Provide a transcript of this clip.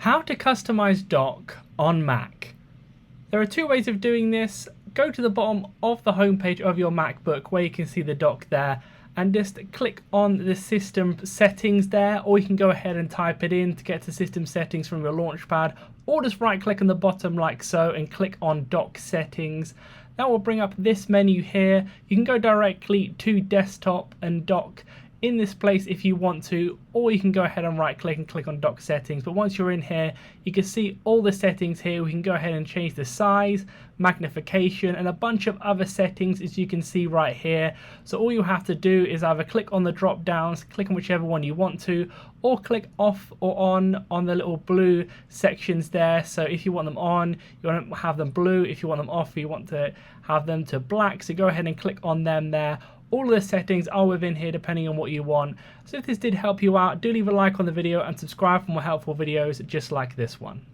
How to customize dock on Mac. There are two ways of doing this. Go to the bottom of the homepage of your MacBook where you can see the dock there and just click on the system settings there, or you can go ahead and type it in to get to system settings from your launchpad, or just right click on the bottom like so and click on dock settings. That will bring up this menu here. You can go directly to desktop and dock in this place if you want to, or you can go ahead and right click and click on dock settings. But once you're in here, you can see all the settings here. We can go ahead and change the size, magnification, and a bunch of other settings, as you can see right here. So all you have to do is either click on the drop downs, click on whichever one you want to, or click off or on the little blue sections there. So if you want them on, you want to have them blue. If you want them off, you want to have them to black. So go ahead and click on them there. All of the settings are within here depending on what you want. So if this did help you out, do leave a like on the video and subscribe for more helpful videos just like this one.